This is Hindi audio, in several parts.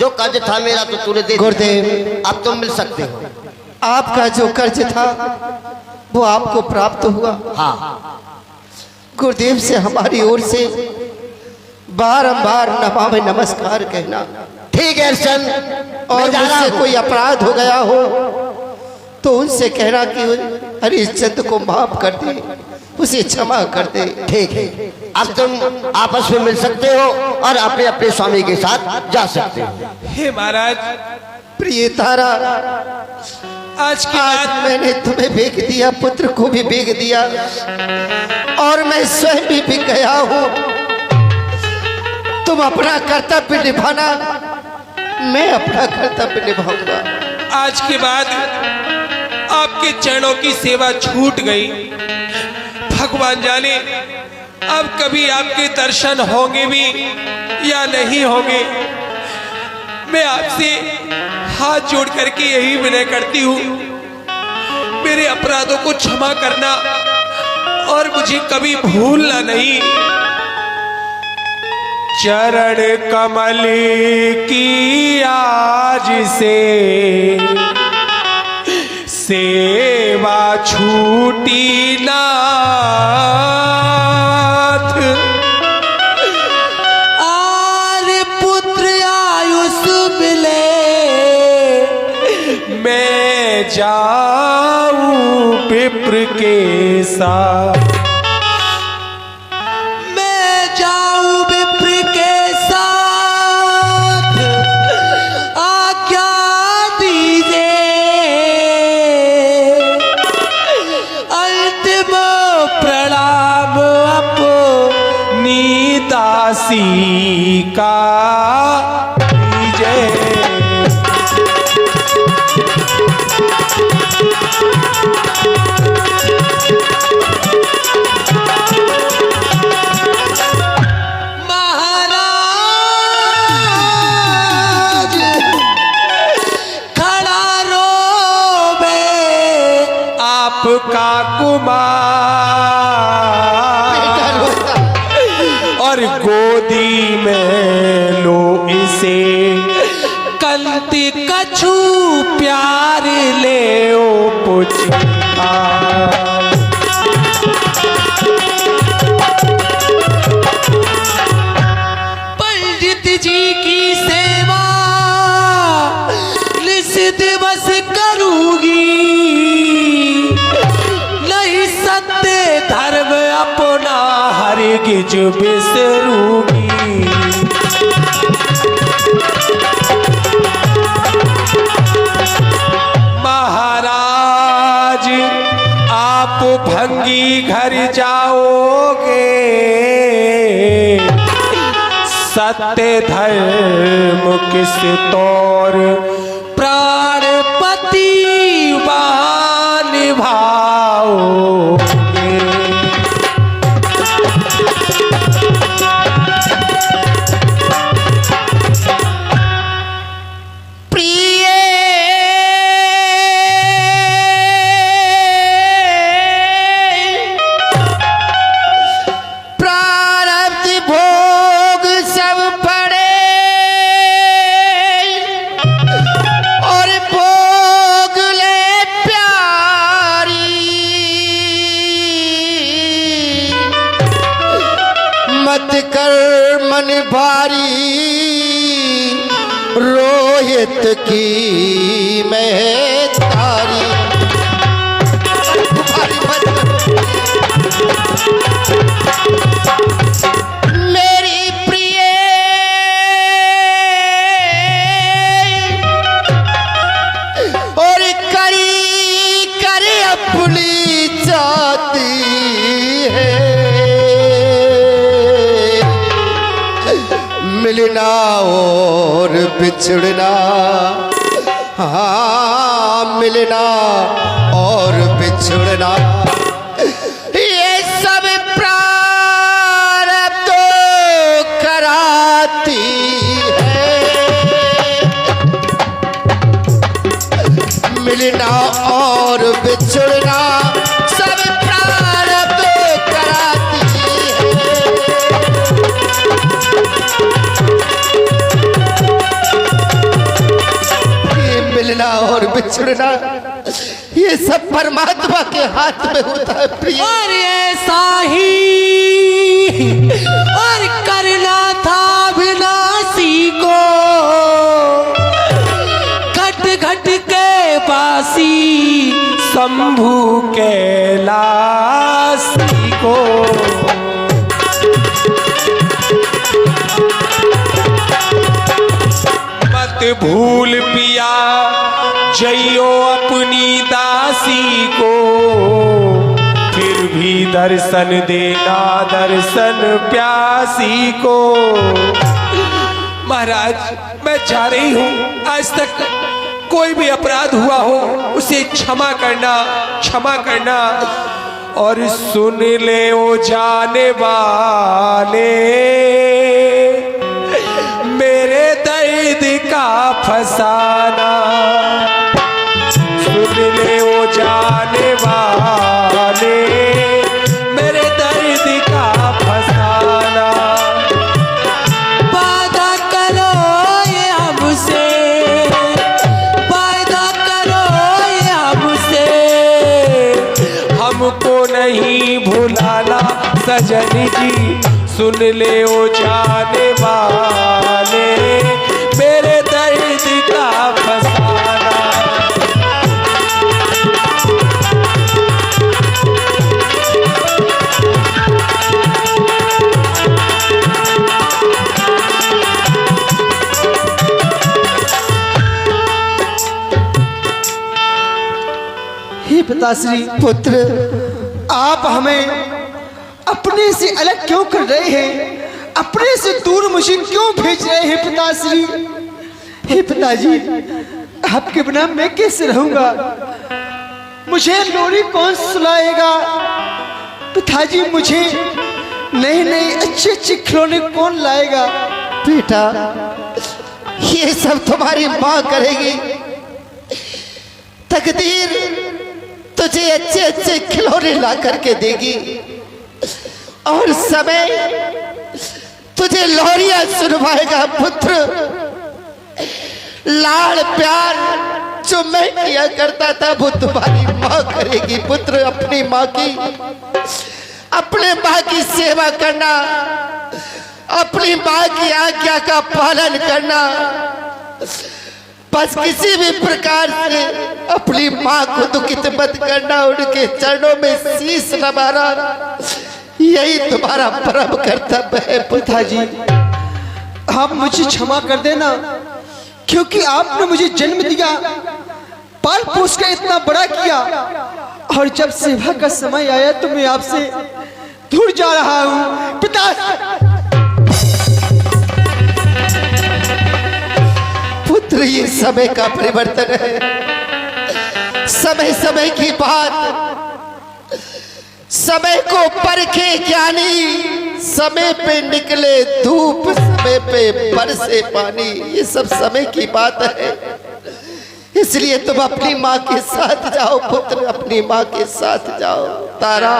जो कर्ज था मेरा तो तूने दे गुरुदेव, अब तुम मिल सकते हो। आपका जो कर्ज था वो आपको प्राप्त हुआ। हाँ गुरुदेव से हमारी ओर से बारंबार नमामि नमस्कार कहना। ठीक है अर्चन, और मुझसे कोई अपराध हो गया हो तो उनसे कहना कि हरिश्चंद्र को माफ कर दे, उसे क्षमा कर दे। ठीक है, अब तुम आपस में मिल सकते हो और अपने अपने स्वामी के साथ जा सकते हो। हे महाराज, प्रिय तारा, आज की आज बात मैंने तुम्हें बेच दिया, पुत्र को भी बेच दिया और मैं स्वयं भी बिक गया हूँ। तुम अपना कर्तव्य निभाना, मैं अपना कर्तव्य निभाऊंगा। आज के बाद आपके चरणों की सेवा छूट गई। भगवान जाने अब कभी आपके दर्शन होंगे भी या नहीं होंगे। मैं आपसे हाथ जोड़ करके यही विनय करती हूँ, मेरे अपराधों को क्षमा करना और मुझे कभी भूलना नहीं। चरण कमल की आज से सेवा छूटी नाथ। आर पुत्र आयुष मिले मैं जाऊं विप्र के साथ। दासी का जय। महाराज खड़ा रोवे आपका कुमार और गोदी में लो इसे कंति कछु प्यार ले ओ पुछता। पंडित जी की सेवा निस दिवस करूंगी, नहीं सत्य धर्म अपना हरगिज बिसरूंगी। महाराज आप भंगी घर जाओगे, सत्य धर्म किस तौर प्राणपति निभाओगे। कर मन भारी रोहित की मैं तारी। मेरी प्रिय और करी करे अपनी जाती है, मिलना और बिछड़ना, हाँ मिलना और बिछड़ना, ये सब प्रारब्ध कराती है। मिलना और बिछड़ना सब प्रारब्ध कराती है। बिछड़ना ये सब परमात्मा के हाथ में होता है प्रिय। और ऐसा ही और करना था विनाशी को, घट घट के बासी शंभू कैलासी को। मत भूल पिया जइयो अपनी दासी को, फिर भी दर्शन देना दर्शन प्यासी को। महाराज मैं जा रही हूँ, आज तक कोई भी अपराध हुआ हो उसे क्षमा करना, क्षमा करना। और सुन ले ओ जाने वाले मेरे दर्द का फसाना, सुन ले ओ जाने वाले मेरे दर्द का फसाना। वादा करो ये हमसे, वादा करो ये हमसे, हमको नहीं भुलाना सजन जी, सुन ले ओ जाने वाले मेरे दर्द का फसाना। हे पिताश्री, पुत्र आप हमें अपने से अलग क्यों कर रहे हैं? अपने से दूर मुझे क्यों भेज रहे हैं पिताश्री? हे पिताजी, आपके बिना मैं कैसे रहूंगा? मुझे लोरी कौन सुलाएगा? पिताजी, मुझे नए नए अच्छे अच्छे खिलौने कौन लाएगा? बेटा ये सब तुम्हारी माँ करेगी। तकदीर तुझे अच्छे अच्छे खिलौने ला करके देगी और समय तुझे लोरियां सुनवाएगा। पुत्र लाड़ प्यार जो मैं किया करता था वो तुम्हारी माँ करेगी। पुत्र अपनी माँ की, अपने माँ की सेवा करना, अपनी माँ की आज्ञा का पालन करना, बस किसी भी प्रकार से अपनी माँ को दुखित मत करना, उनके चरणों में शीश नवाना, यही तुम्हारा परम कर्तव्य है। पिताजी, आप मुझे क्षमा कर देना, क्योंकि आपने मुझे जन्म दिया, पाल पोस कर इतना बड़ा किया, और जब सेवा का समय आया तो मैं आपसे दूर जा रहा हूँ। पिता, पुत्र ये समय का परिवर्तन है, समय समय की बात, समय को परखे ज्ञानी, समय पे निकले धूप, समय पे बरसे पानी, ये सब समय की बात है। इसलिए तुम अपनी माँ के साथ जाओ पुत्र, अपनी माँ के साथ जाओ। तारा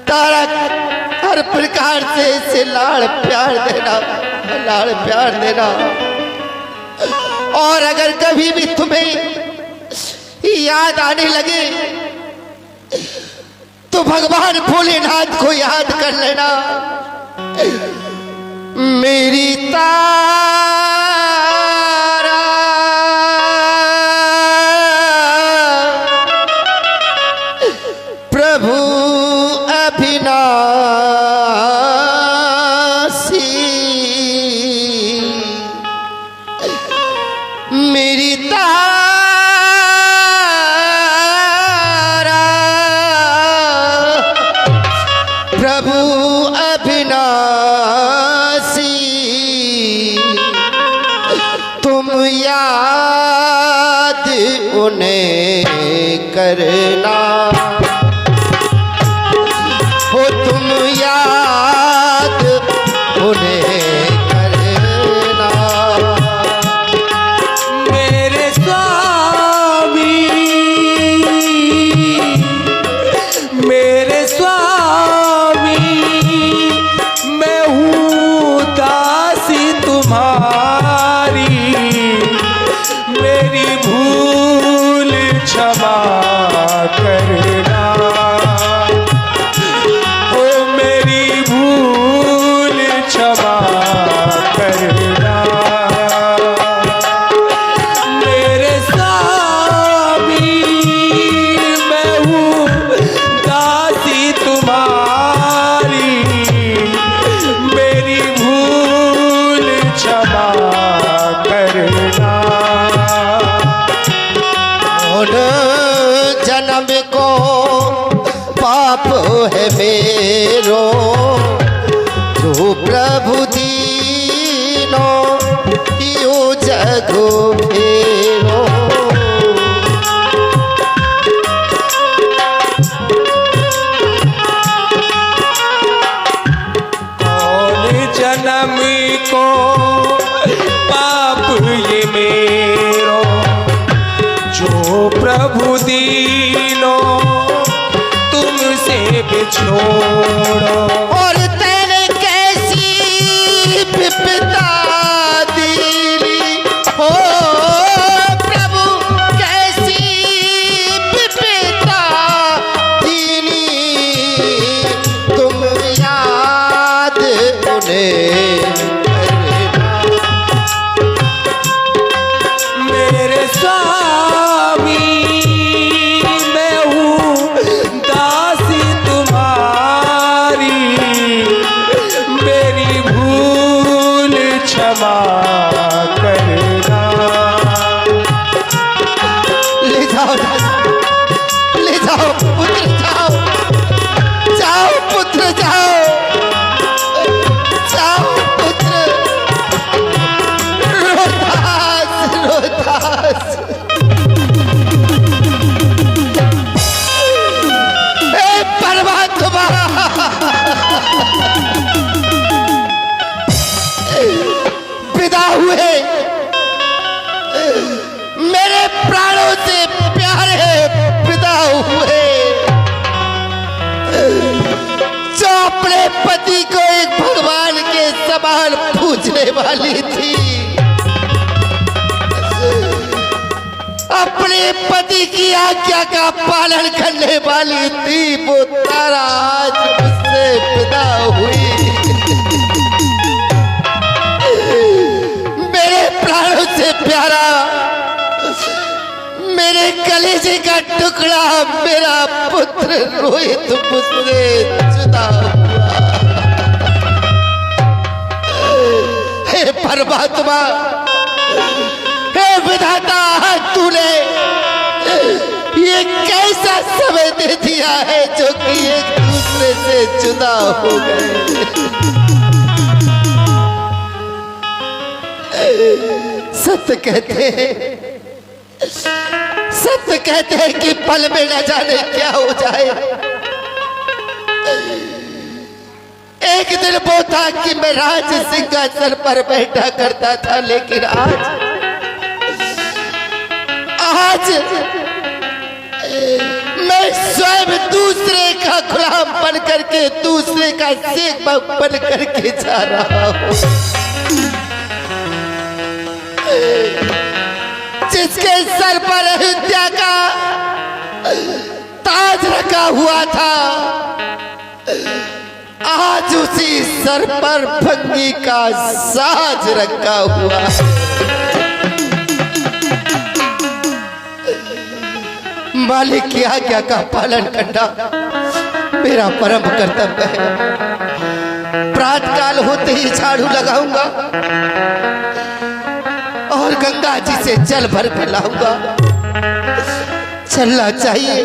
तारा हर प्रकार से इसे लाड़ प्यार देना, लाड़ प्यार देना। और अगर कभी भी तुम्हें याद आने लगे तो भगवान भोलेनाथ को याद कर लेना। मेरी तारा प्रभु अभिनाशी, मेरी तारा प्रभु अभिनाशी, तुम याद उन्हें करना, हो तुम याद उन्हें करना। मेरे स्वामी, मेरे स्वामी, मैं हूँ दासी तुम्हारी, मेरी भूल को फेरो। जन्म को पाप ये मेरो, जो प्रभु दीनो तुमसे बिछोड़ो। और तेरे कैसी विपदा दीनी हो प्रभु, कैसी विपदा दीनी, तुम याद मेरे स्वामी मैं हूँ दासी तुम्हारी, मेरी भूल क्षमा करना। ले जाओ पुत्र, जाओ जाओ पुत्र, जाओ पुत्र। रोदास हे परमात्मा, विदा हुए मेरे प्राणों से प्यारे, विदा हुए जो अपने पति को एक भगवान के समान पूजने वाली थी, अपने पति की आज्ञा का पालन करने वाली थी, वो तारा आज मुझसे विदा हुई। मेरे प्राणों से प्यारा, मेरे कलेजे का टुकड़ा, मेरा पुत्र रोहित मुझसे जुदा हुआ। हे परमात्मा, हे विधाता, तूने ये कैसा समय दे दिया है जो कि एक दूसरे से जुदा हो गए। सत्य कहते हैं कि पल में न जाने क्या हो जाए। एक दिन वो था कि मैं राज सिंहासन पर बैठा करता था, लेकिन आज मैं स्वयं दूसरे का गुलाम बन करके, दूसरे का सेवक बन करके जा रहा हूँ। जिसके सर पर अयोध्या का ताज रखा हुआ था, आज उसी सर पर भंगी का साज रखा हुआ। मालिक की आज्ञा का पालन करना मेरा परम कर्तव्य है। प्रातः काल होते ही झाड़ू लगाऊंगा और गंगा जी से जल भर कर लाऊंगा। चलना चाहिए,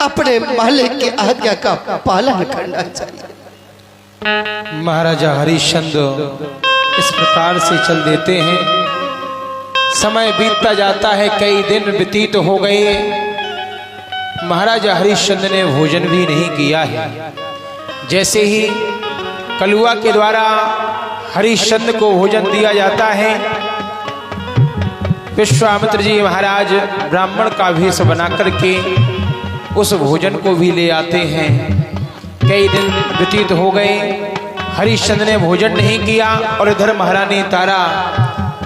अपने मालिक की आज्ञा का पालन करना चाहिए। महाराजा हरिश्चंद्र इस प्रकार से चल देते हैं। समय बीतता जाता है, कई दिन व्यतीत हो गए। महाराजा हरिश्चंद्र ने भोजन भी नहीं किया है। जैसे ही कलुआ के द्वारा हरिश्चंद्र को भोजन दिया जाता है, विश्वामित्र जी महाराज ब्राह्मण का वेश बना करके उस भोजन को भी ले आते हैं। कई दिन व्यतीत हो गए, हरिश्चंद्र ने भोजन नहीं किया और इधर महारानी तारा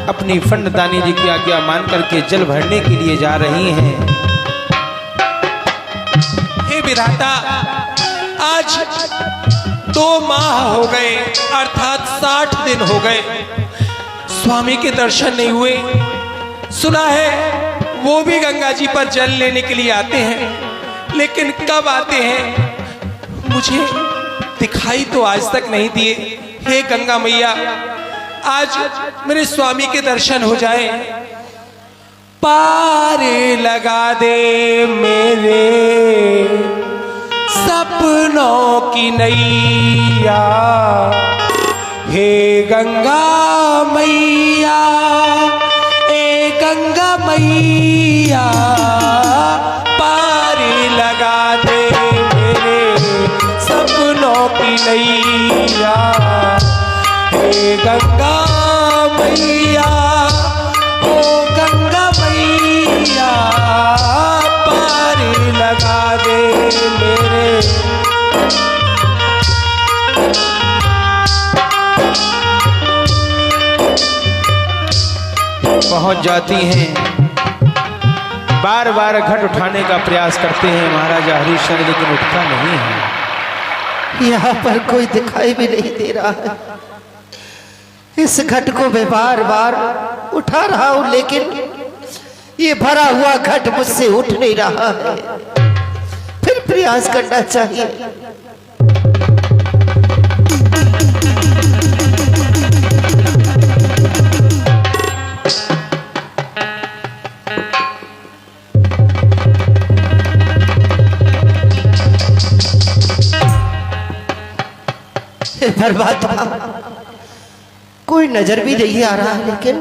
अपनी फंडदानी जी की आज्ञा मान करके जल भरने के लिए जा रही हैं। हे विधाता, आज 2 माह हो गए, अर्थात 60 दिन हो गए, स्वामी के दर्शन नहीं हुए। सुना है वो भी गंगा जी पर जल लेने के लिए आते हैं, लेकिन कब आते हैं मुझे दिखाई तो आज तक नहीं दिए। हे गंगा मैया, आज मेरे स्वामी के दर्शन हो जाए। पार लगा दे मेरे सपनों की नैया, हे गंगा मैया मैया पार लगा दे मेरे सपनों की नैया। हे गंगा मैया, ओ गंगा मैया पार लगा दे मेरे। पहुंच जाती हैं, बार बार घट उठाने का प्रयास करते हैं महाराजा हरिश्चंद्र, लेकिन उठता नहीं है। यहाँ पर कोई दिखाई भी नहीं दे रहा है। इस घट को मैं बार बार उठा रहा हूं, लेकिन ये भरा हुआ घट मुझसे उठ नहीं रहा है। फिर प्रयास करना चाहिए। बर्बाद कोई नजर भी नहीं आ रहा है, लेकिन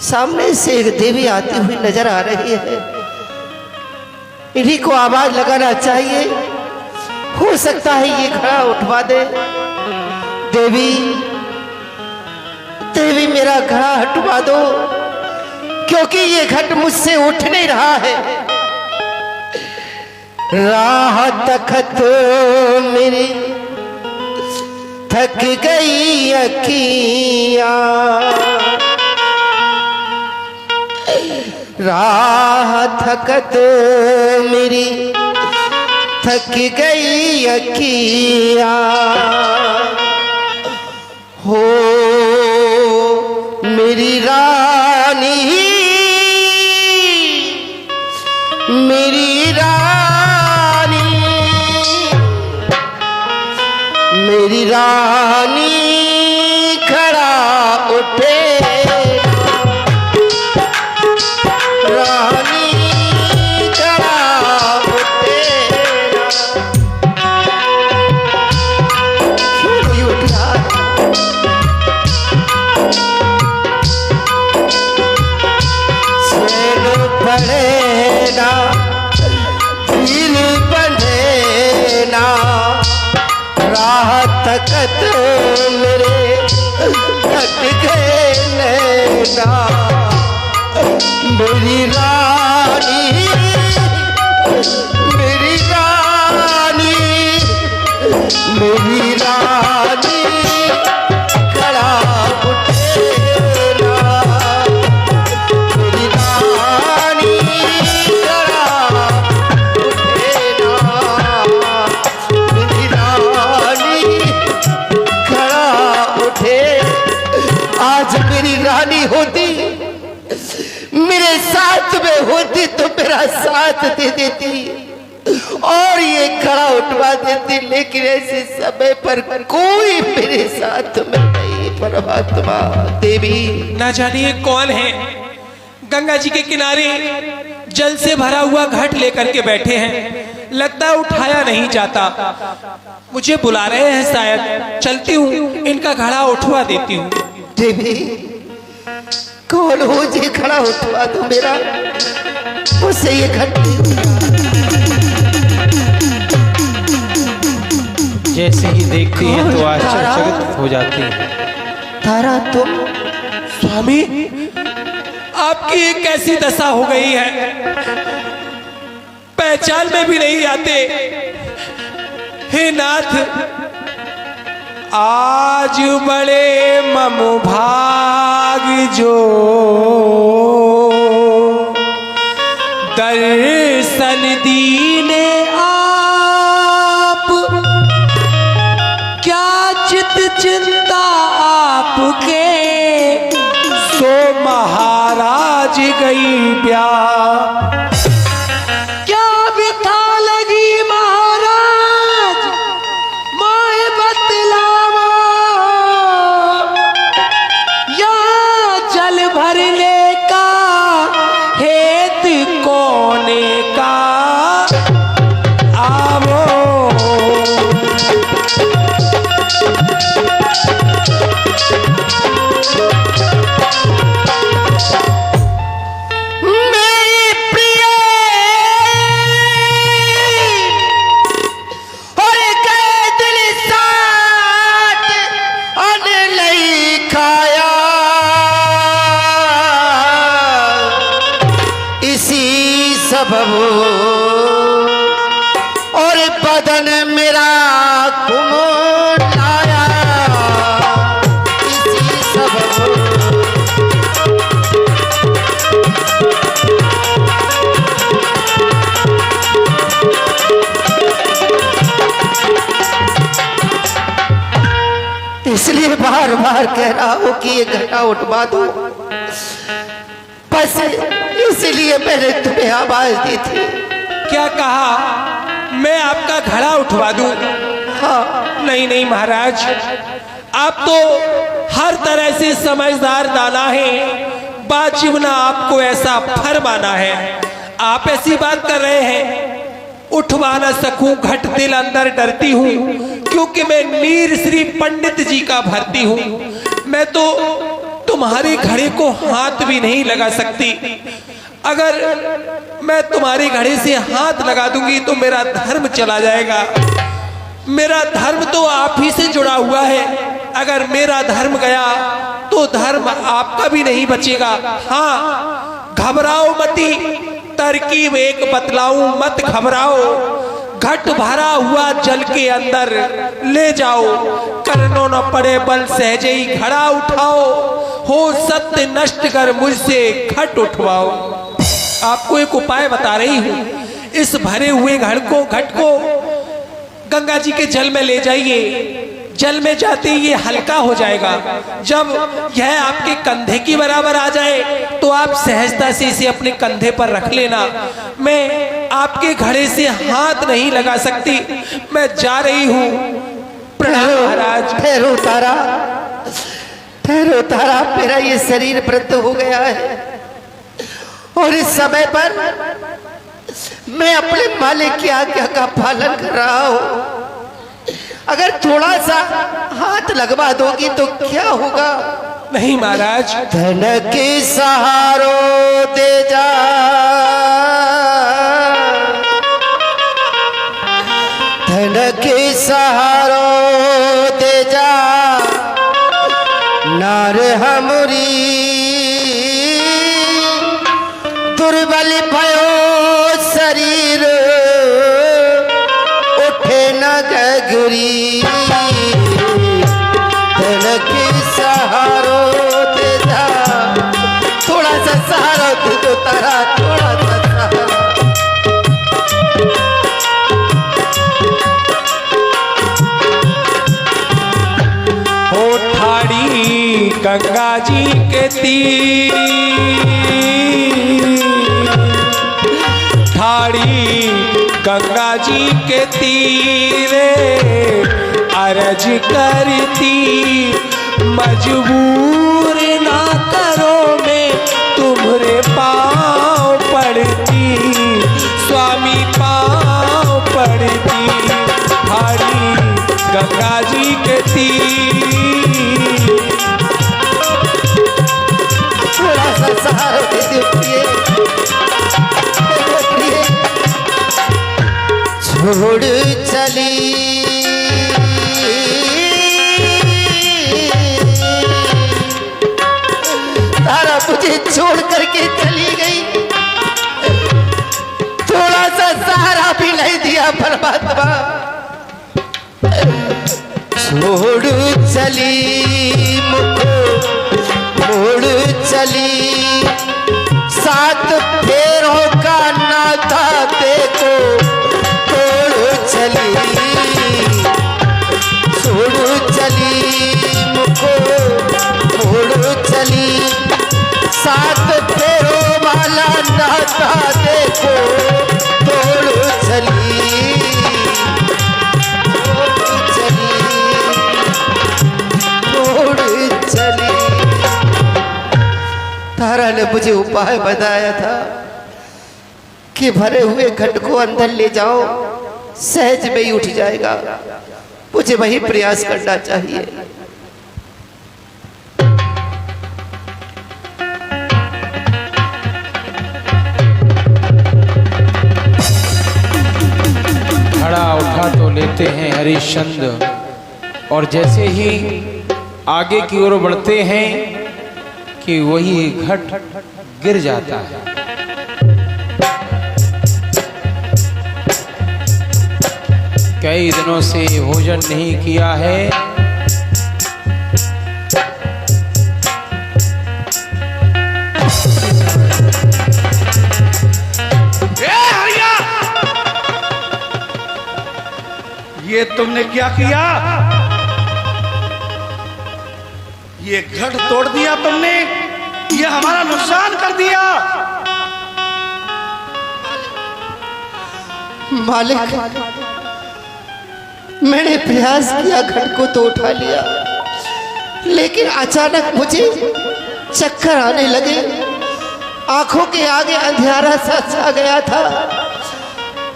सामने से एक देवी आती हुई नजर आ रही है। इन्हीं को आवाज लगाना चाहिए, हो सकता है ये घड़ा उठवा दे। देवी, देवी मेरा घड़ा हटवा दो, क्योंकि ये घट मुझसे उठ नहीं रहा है। राह तखत मेरी थक गई अखियां, राह थकत मेरी थक गई अखियां। हो मेरी रानी, मेरी रानी, मेरी रानी खड़ा उठे, रानी खड़ा उठे। क्यों नहीं उठ रहा? चैन पड़े ना, दिल बंधे ना, राह तकत मेरे थक गए नैना। मेरी रानी, मेरी रानी, मेरी रानी खड़ा उठेना, मेरी रानी खड़ा उठेना, मेरी रानी खड़ा उठे। आज मेरी रानी होती, मेरे साथ में होती तो मेरा साथ दे देती और ये खड़ा उठवा देती, लेकिन ऐसे समय पर कोई मेरे साथ में नहीं। परमात्मा, देवी, ना जानिए कौन है गंगा जी के किनारे जल से भरा हुआ घट लेकर के बैठे हैं। लगता उठाया नहीं जाता, मुझे बुला रहे हैं शायद। चलती हूँ, इनका घड़ा उठवा देती हूँ। देवी, कौन हो जी? खड़ा उठवा दो मेरा, मुझसे ये घट। जैसे ही देखती हैं तो आश्चर्यचकित हो जाती हैं। तारा, तुम? स्वामी, आपकी ये कैसी दशा हो गई है? पहचान में भी नहीं आते। हे नाथ, आज बड़े मम भाग जो दर्शन दीने आप। क्या चित चिंता आपके, सो महाराज गई ब्याह। क्या बिथा लगी महाराज, माए बतलावा। यहाँ जल भरने का हेत कोने का आवो। सबब और बदन मेरा कुमलाया इसी सबब। इसलिए बार बार कह रहा हूं कि ये घटा उठवा दो, बस इसलिए मैंने तुम्हें आवाज दी थी। क्या कहा? मैं आपका घड़ा उठवा दूं? हाँ। नहीं नहीं महाराज, आप तो हर तरह से समझदार दाना है, बाजीवना आपको ऐसा फरमाना है। आप ऐसी बात कर रहे हैं, उठवा ना सकूं घट दिल अंदर डरती हूँ, क्योंकि मैं नीर श्री पंडित जी का भरती हूँ। मैं तो तुम्हारे घड़े को हाथ भी नहीं लगा सकती। अगर मैं तुम्हारे घड़े से हाथ लगा दूंगी तो मेरा धर्म चला जाएगा। मेरा धर्म तो आप ही से जुड़ा हुआ है, अगर मेरा धर्म गया तो धर्म आपका भी नहीं बचेगा। हाँ, घबराओ मती, तरकीब एक बतलाऊं, मत घबराओ। घट भरा हुआ जल के अंदर ले जाओ, करनो न पड़े बल सहजे ही घड़ा उठाओ, हो सत्य नष्ट कर मुझसे घट उठवाओ। आपको एक उपाय बता रही हूं, इस भरे हुए घट को गंगा जी के जल में ले जाइए। जल में जाते ही ये हल्का हो जाएगा। जब यह आपके कंधे की बराबर आ जाए तो आप सहजता से इसे अपने कंधे पर रख लेना। मैं आपके घड़े से हाथ नहीं लगा सकती, मैं जा रही हूँ। प्रणाम महाराज। ठहरो तारा, ठहरो तारा, मेरा ये शरीर वृद्ध हो गया है और इस समय पर मैं अपने मालिक की आज्ञा का पालन कर रहा हूँ। अगर थोड़ा सा हाथ लगवा दोगी तो क्या होगा? नहीं महाराज। धन के सहारो दे जा, धन के सहारो दे जा, नार हमरी दुर्बल भयो शरीर, उठे न गगरी, धन के सहारो दे जा। थोड़ा सा सहारा दे दो तारा, थोड़ा सा सहारा। हो ठाड़ी गंगा जी के तीर, ठाड़ी गंगा जी के तीरे अर्ज करती, मजबूर ना करो मैं तुम्हारे पाँव पड़ती, स्वामी पाँव पड़ती। ठाड़ी गंगा जी के तीर, थोड़ा सा सहारा दे दीजिए। छोड़ चली तारा, मुझे छोड़ करके चली गई, थोड़ा सा सहारा भी नहीं दिया परमात्मा। छोड़ चली मुझको, मोड़ चली, सात फेरों का नाता देखो चली, छोड़ चली मुझको, मोड़ चली, सात फेरों वाला नाता देखो तोड़ चली, तोड़ चली। तारा ने मुझे उपाय बताया था कि भरे हुए घट को अंदर ले जाओ, सहज में ही उठ जाएगा। मुझे वही प्रयास करना चाहिए। घड़ा उठा तो लेते हैं हरिश्चंद्र, और जैसे ही आगे की ओर बढ़ते हैं कि वही घट गिर जाता है। कई दिनों से भोजन नहीं किया है। ये तुमने क्या किया? ये घट तोड़ दिया तुमने, ये हमारा नुकसान कर दिया। मालिक, मैंने प्रयास किया घट को तो उठा लिया, लेकिन अचानक मुझे चक्कर आने लगे, आंखों के आगे अंधियारा सा छा गया था,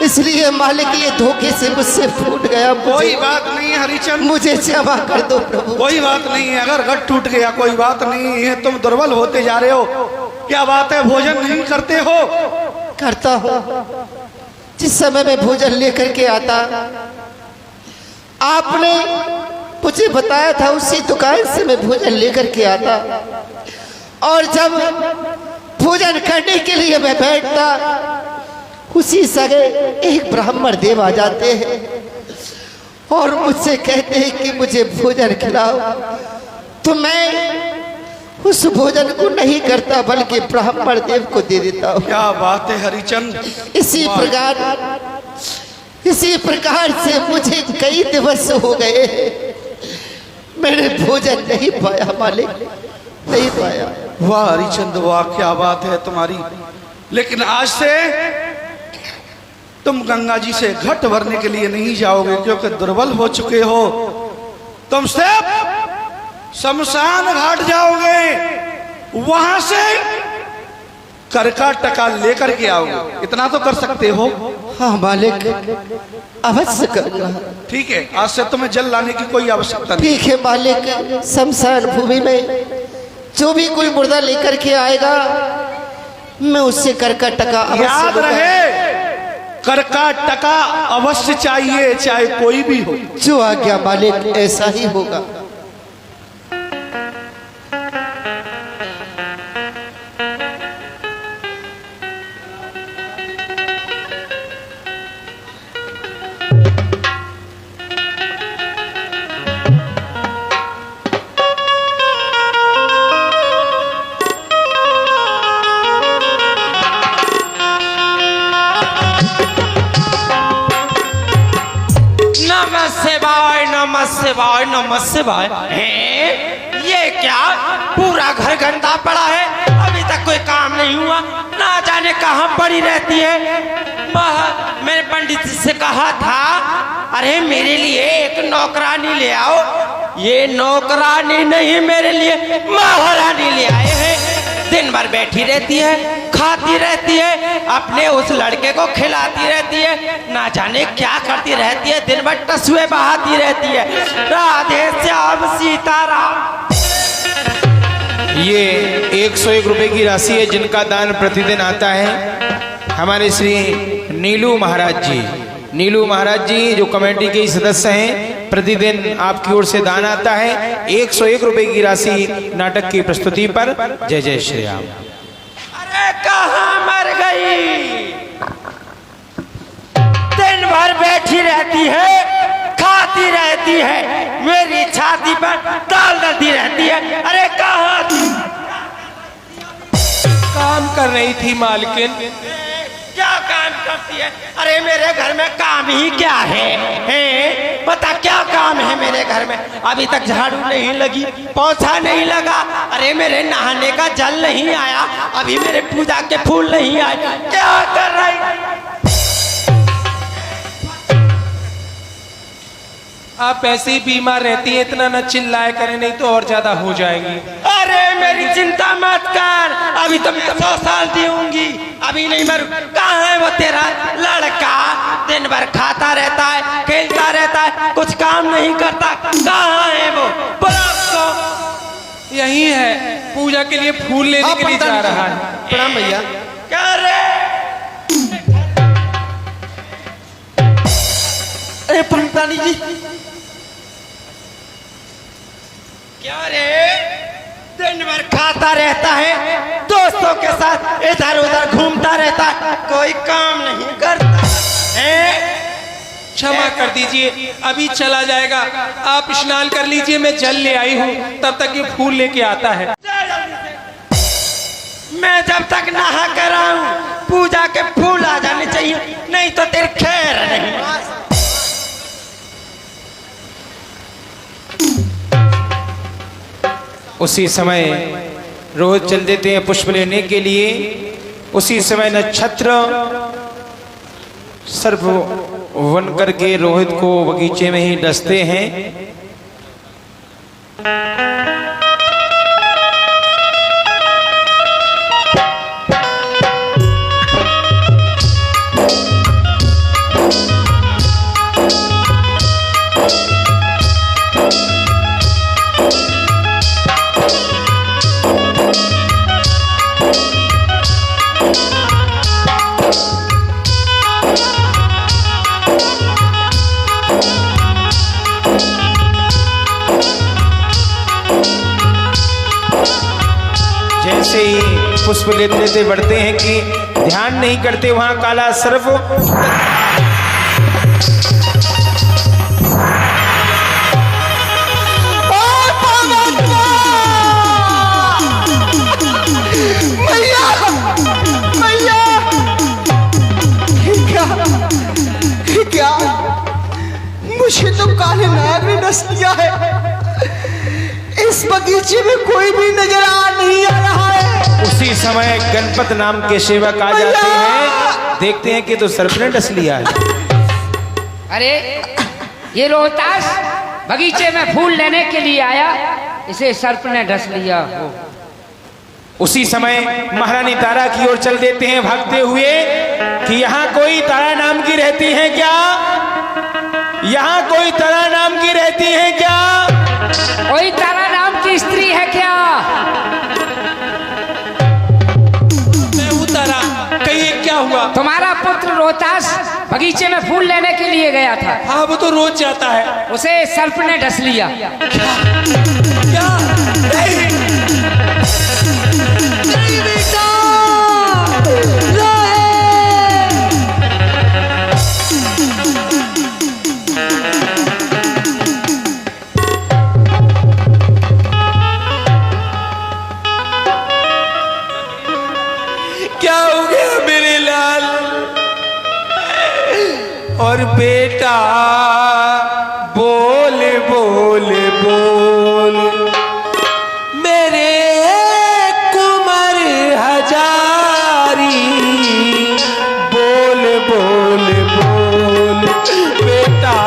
इसलिए मालिक ये धोखे से मुझसे फूट गया। कोई बात नहीं है हरिचंद, मुझे क्षमा कर दो प्रभु। कोई बात नहीं है, अगर घट टूट गया कोई बात नहीं है। तुम दुर्बल होते जा रहे हो, क्या बात है? भोजन नहीं करते हो? करता हूँ, जिस समय मैं भोजन लेकर के आता आपने मुझे बताया था, उसी दुकान से मैं भोजन लेकर के आता, और जब भोजन करने के लिए मैं बैठता, उसी समय एक ब्राह्मण देव आ जाते हैं और मुझसे कहते हैं कि मुझे भोजन खिलाओ, तो मैं उस भोजन को नहीं करता बल्कि ब्राह्मण देव को दे देता हूँ। क्या बात है हरिचंद। इसी प्रकार से मुझे कई दिवस हो गए, मैंने भोजन नहीं पाया मालिक, नहीं पाया। वाह हरिचंद वाह, क्या बात है तुम्हारी। लेकिन आज से तुम गंगा जी से घट भरने के लिए नहीं जाओगे, क्योंकि दुर्बल हो चुके हो। तुम सिर्फ शमशान घाट जाओगे, वहां से कर का टका लेकर के आओगे, इतना तो कर सकते हो। हाँ मालिक, अवश्य करूंगा। ठीक है, आज से तुम्हें जल लाने की कोई आवश्यकता नहीं। ठीक है मालिक, शमशान भूमि में जो भी कोई मुर्दा लेकर के आएगा, मैं उससे कर का टका याद रहे, कर का टका अवश्य चाहिए, चाहे कोई भी हो। जो आज्ञा मालिक, ऐसा ही होगा। नमः शिवाय। ये क्या पूरा घर गंदा पड़ा है, अभी तक कोई काम नहीं हुआ, ना जाने कहाँ पड़ी रहती है। मैंने पंडित से कहा था, अरे मेरे लिए एक नौकरानी ले आओ। ये नौकरानी नहीं, मेरे लिए महारानी ले आए हैं। दिन भर बैठी रहती है, खाती रहती है, अपने उस लड़के को खिलाती रहती है, ना जाने क्या करती रहती है, दिन भर टसुए बहाती रहती है। राधे श्याम सीताराम। ये 101 रुपए की राशि है, जिनका दान प्रतिदिन आता है हमारे श्री नीलू महाराज जी। नीलू महाराज जी जो कमेटी के सदस्य हैं, प्रतिदिन आपकी ओर से दान आता है 101 रुपए की राशि नाटक की प्रस्तुति पर। जय जय श्री राम। अरे कहाँ मर गई, दिन भर बैठी रहती है, खाती रहती है, मेरी छाती पर ताल डालती रहती है। अरे कहाँ काम कर रही थी मालकिन। क्या काम करती है? अरे मेरे घर में काम ही क्या है? पता क्या काम है मेरे घर में? अभी तक झाड़ू नहीं लगी, पोछा नहीं लगा, अरे मेरे नहाने का जल नहीं आया, अभी मेरे पूजा के फूल नहीं आए। क्या कर रही? आप ऐसे ही बीमार रहती हैं, इतना न चिल्लाया करें, नहीं तो और ज्यादा हो जाएगी। अरे मेरी चिंता मत कर, अभी तो मैं 100 साल जीऊंगी, अभी नहीं मरू। कहाँ है वो तेरा लड़का? दिन भर खाता रहता है, खेलता रहता है, कुछ काम नहीं करता। कहाँ है वो? बुला उसको। यही है, पूजा के लिए फूल लेने के लिए जा रहा है। प्रणाम भैया। क्या रे? अरे पंडितानी जी, क्या रे? दिन भर खाता रहता है, दोस्तों के साथ इधर उधर घूमता रहता है, कोई काम नहीं करता है। क्षमा कर दीजिए, अभी चला जाएगा। आप स्नान कर लीजिए, मैं जल ले आई हूँ, तब तक ये फूल लेके आता है। मैं जब तक नहा कर आऊं पूजा के फूल आ जाने चाहिए, नहीं तो तेरे खैर नहीं। उसी समय रोज चल देते हैं पुष्प लेने के लिए। उसी समय नक्षत्र सर्प वन करके रोहित को बगीचे में ही डसते हैं। जैसे ही पुष्प लेते लेते बढ़ते हैं कि ध्यान नहीं करते, वहां काला सर्प क्या मुझे तो काले नाग ने डस लिया है। इस बगीचे में कोई भी नजर नहीं आ रहा है। उसी समय गणपत नाम के सेवक आ जाते हैं, देखते हैं कि तो सर्प ने डस लिया है। अरे ये रोहतास बगीचे में फूल लेने के लिए आया, इसे सर्प ने डस लिया हो। उसी समय महारानी तारा की ओर चल देते हैं भागते हुए कि यहाँ कोई तारा नाम की रहती है क्या? यहाँ कोई तारा नाम की रहती है क्या? कोई तारा नाम की स्त्री है क्या? मैं उतारा, कहिए क्या हुआ? तुम्हारा पुत्र रोहतास बगीचे में फूल लेने के लिए गया था। हाँ, वो तो रोज जाता है। उसे सर्प ने डस लिया। क्या? नहीं। नहीं बेटा, क्या हो गया मेरे लाल? और बेटा बोल बोल बोल, मेरे कुंवर हजारी, बोल बोल बोल, बेटा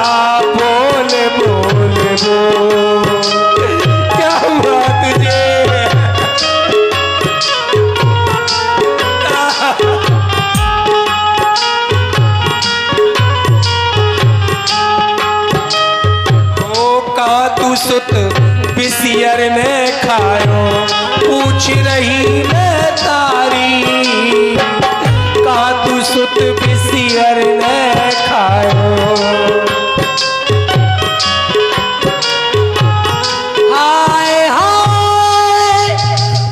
बोल बोल बोल, क्या हुआ तुझे? तू सुत बिसियर ने खायो, पूछ रही मैं तारी, का तू सुत बिसियर ने खायो। हाय हाय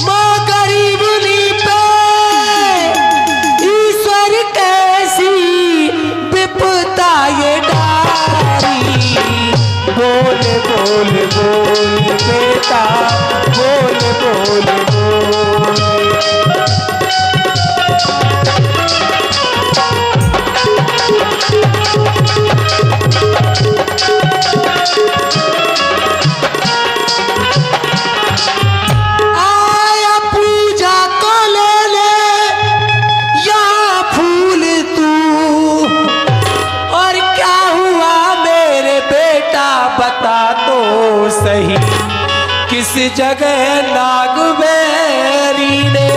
माँ गरीबनी पे ईश्वर कैसी विपदा ये डारी, बोल बोल बोल बेटा बोल बोल बोल। आया पूजा को ले ले यहाँ फूल तू, और क्या हुआ मेरे बेटा बता तो सही, किस जगह नाग बैरी ने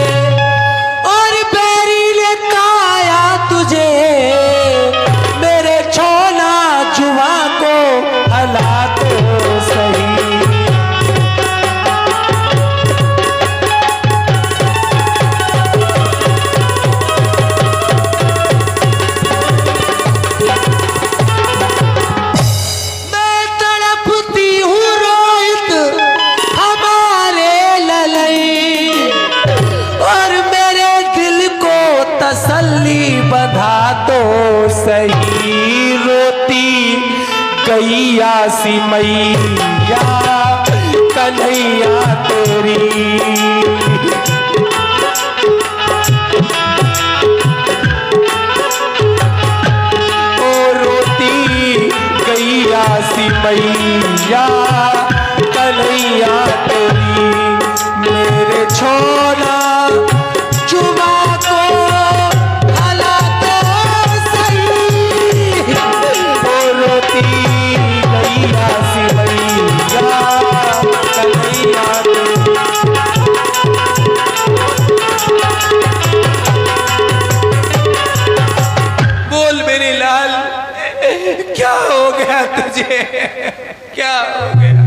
और बैरी ने काया तुझे, मेरे छोला जुआ को हला तो सही। मैं तड़पती हूँ रोहित हमारे ललई, और मेरे दिल को तसल्ली बधा तो सही, रोते रोती गैया सी मैया कन्हैया तेरी। गैया सी मैया कन्हैया तेरी, मेरे छोड़ा चुमा को भला तो सही। ओ रोती गैया सी मैया कन्हैया तेरी। बोल मेरे लाल, क्या हो गया तुझे, क्या हो गया?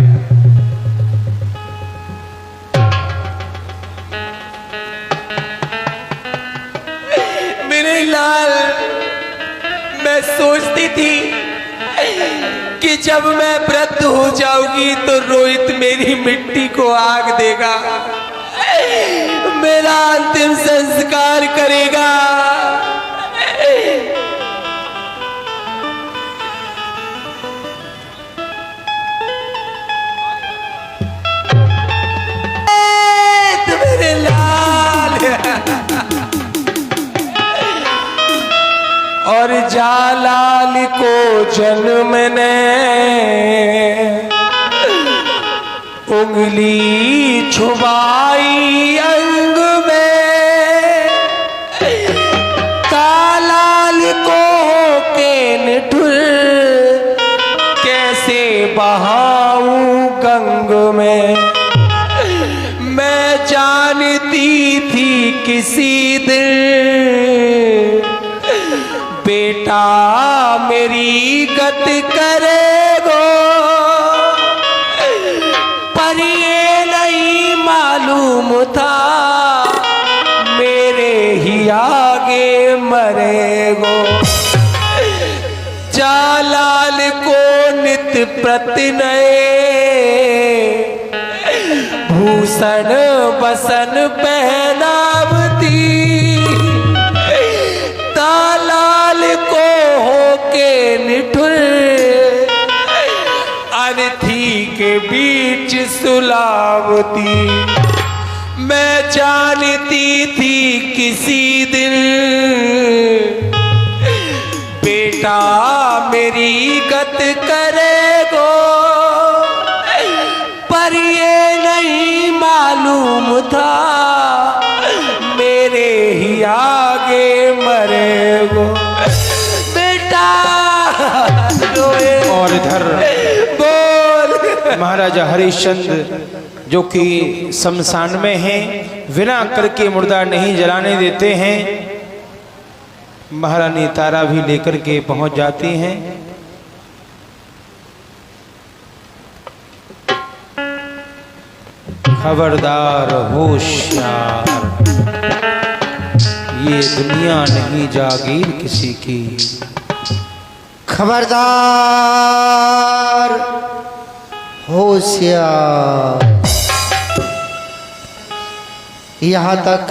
मेरे लाल, मैं सोचती थी कि जब मैं वृद्ध हो जाऊंगी तो रोहित मेरी मिट्टी को आग देगा, मेरा अंतिम संस्कार करेगा। और जालाल को जन्म ने उंगली छुपाई अंग में, कालाल को के निठुर कैसे बहाऊं गंग में। मैं जानती थी किसी दिन बेटा मेरी गत करेगो, पर ये नहीं मालूम था मेरे ही आगे मरेगो। जालाल को नित प्रति नए भूषण बसन पहनावती, तालाल को होके निठुर अनथी के बीच सुलावती। मैं जानती थी किसी दिन बेटा मेरी गत करेगो, पर ये नहीं मालूम था मेरे ही आगे मरेगो। बेटा और इधर बोल। महाराजा हरिश्चंद्र जो कि शमशान में हैं, विना करके मुर्दा नहीं जलाने देते हैं। महारानी तारा भी लेकर के पहुंच जाती हैं। खबरदार होशियार, ये दुनिया नहीं जागीर किसी की। खबरदार होशियार, यहाँ तक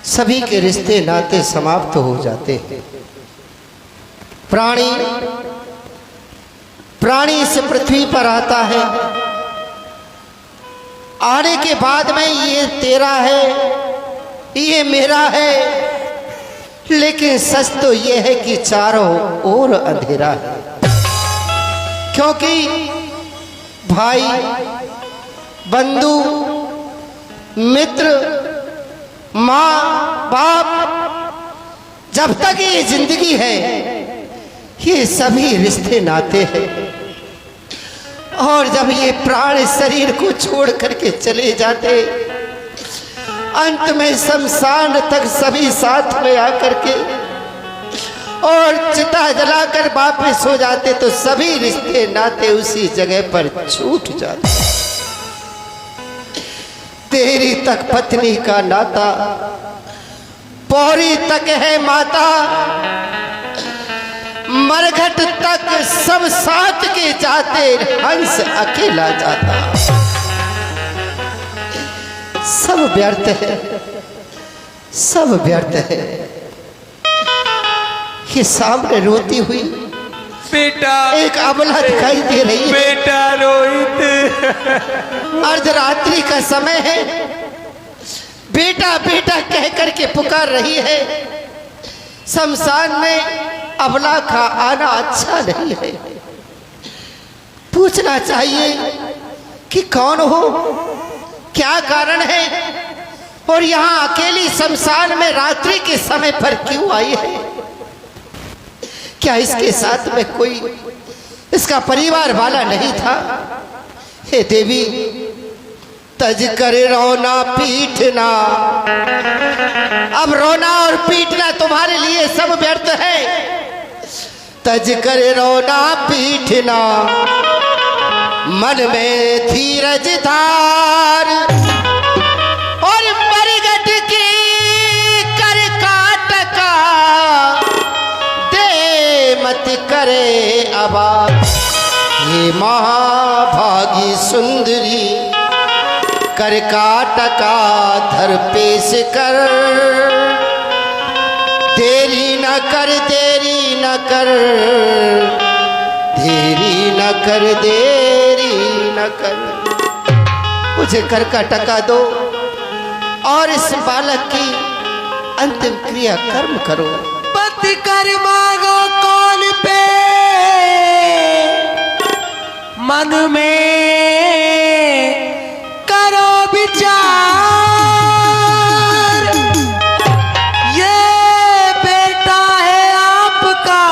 सभी के रिश्ते नाते समाप्त हो जाते हैं। प्राणी इस पृथ्वी पर आता है, आने के बाद में ये तेरा है, ये मेरा है, लेकिन सच तो ये है कि चारों ओर अंधेरा है। क्योंकि भाई, बंधु, मित्र, माँ बाप, जब तक ये जिंदगी है ये सभी रिश्ते नाते हैं, और जब ये प्राण शरीर को छोड़ करके चले जाते, अंत में शमशान तक सभी साथ में आकर के और चिता जलाकर वापस हो जाते, तो सभी रिश्ते नाते उसी जगह पर छूट जाते। तेरी तक पत्नी का नाता, पौरी तक है माता, मरघट तक सब साथ के जाते, हंस अकेला जाता। सब व्यर्थ है, सब व्यर्थ है। ये सामने रोती हुई बेटा एक अबला दिखाई दे रही है। बेटा रोहित, अर्धरात्रि का समय है, बेटा बेटा कह करके पुकार रही है। शमशान में अबला का आना अच्छा नहीं है। पूछना चाहिए कि कौन हो, क्या कारण है, और यहाँ अकेली शमशान में रात्रि के समय पर क्यों आई है? क्या इसके साथ में कोई इसका परिवार वाला नहीं था? हे देवी, तज करे रोना पीटना, अब रोना और पीटना तुम्हारे लिए सब व्यर्थ है। तज करे रोना पीटना, मन में धीरज धार, और बरगद की कर काट का दे मत करे आबाद। ये महाभागी सुंदरी कर काट का धर पेश कर, देरी न कर, देरी न कर, देरी न कर, देरी न कर। मुझे कर का टका दो और इस बालक की अंतिम क्रिया कर्म करो। पति कर मांगो कौन पे, मन में करो विचार। ये बेटा है आपका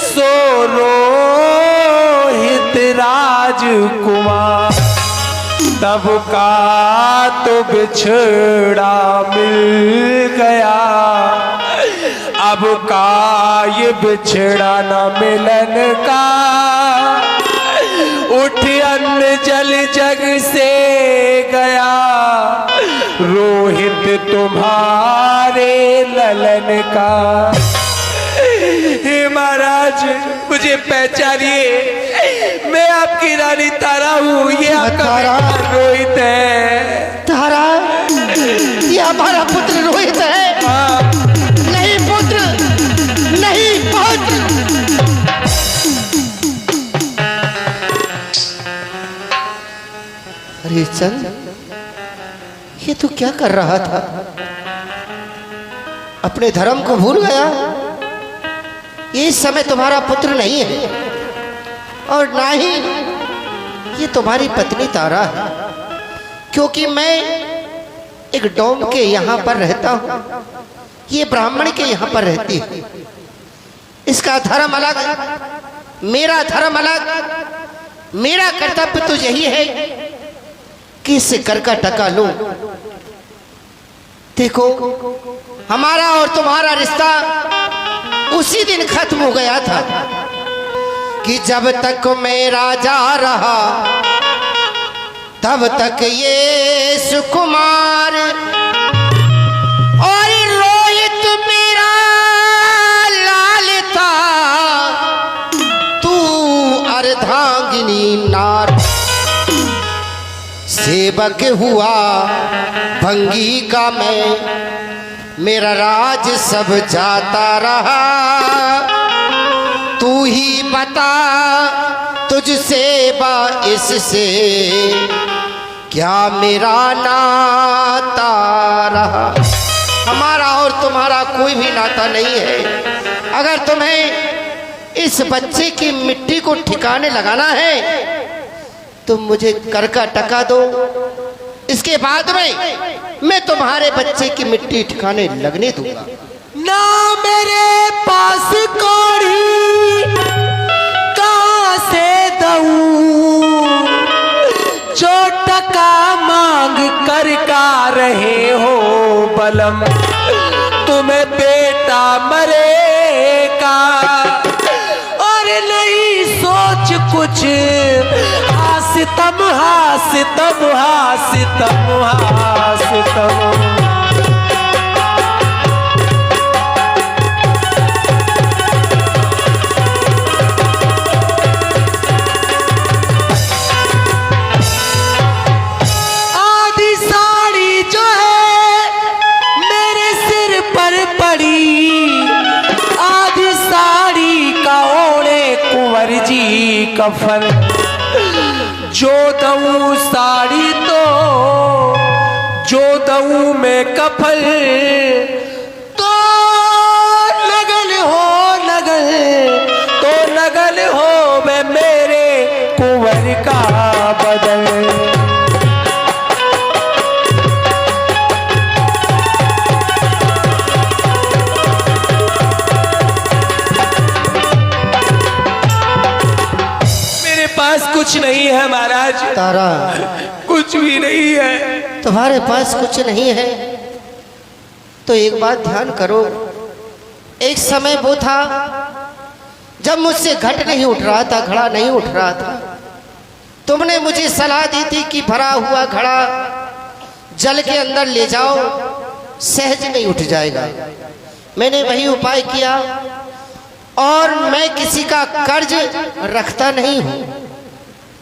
सो रोहित राजकुमार, तब का तो बिछड़ा मिल गया, अब का ये बिछड़ा न मिलन का। उठ अन्न जल जग से गया, रोहित तुम्हारे ललन का। हे महाराज, मुझे पहचानिए, मैं आपकी रानी तारा हूँ, ये आपका तारा? बेटा रोहित है। तारा, ये हमारा पुत्र रोहित है। हाँ। नहीं पुत्र, नहीं पुत्र। अरे चंद, ये तू क्या कर रहा था? अपने धर्म को भूल गया? ये इस समय तुम्हारा पुत्र नहीं है, और ना ही ये तुम्हारी पत्नी तारा है, क्योंकि मैं एक डोम के यहाँ पर रहता हूँ, ये ब्राह्मण के यहाँ पर रहती है। इसका धर्म अलग, मेरा धर्म अलग। मेरा कर्तव्य तो यही है कि इससे कर का टका लूं। देखो, हमारा और तुम्हारा रिश्ता उसी दिन खत्म हो गया था कि जब तक मैं राजा रहा तब तक ये सुकुमार, और रोहित मेरा लाल था, तू अर्धांगिनी नार। सेवक हुआ भंगी का मैं, मेरा राज सब जाता रहा। तू ही बता, तुझसे बा इससे क्या मेरा नाता रहा? हमारा और तुम्हारा कोई भी नाता नहीं है। अगर तुम्हें इस बच्चे की मिट्टी को ठिकाने लगाना है तो मुझे कर का टका दो, इसके बाद में मैं तुम्हारे बच्चे की मिट्टी ठिकाने लगने दूंगा। ना मेरे पास कौड़ी कहाँ से दूं, जो टका मांग कर का रहे हो बलम, तुम्हें बेटा मरेगा और नहीं सोच कुछ। हासितम हासितम हासितम हासितम। पड़ी आधी साड़ी का कफन। जो दऊं साड़ी तो जो दऊं मैं कफन, तो नगल हो वे मेरे कुंवर का बदन। मेरे पास कुछ नहीं है महाराज, तारा कुछ भी नहीं है। तुम्हारे पास कुछ नहीं है तो एक बात ध्यान करो, एक समय वो था जब मुझसे घट नहीं उठ रहा था, घड़ा नहीं उठ रहा था। तुमने मुझे सलाह दी थी कि भरा हुआ घड़ा जल के अंदर ले जाओ, सहज नहीं उठ जाएगा। मैंने वही उपाय किया और मैं किसी का कर्ज रखता नहीं हूं,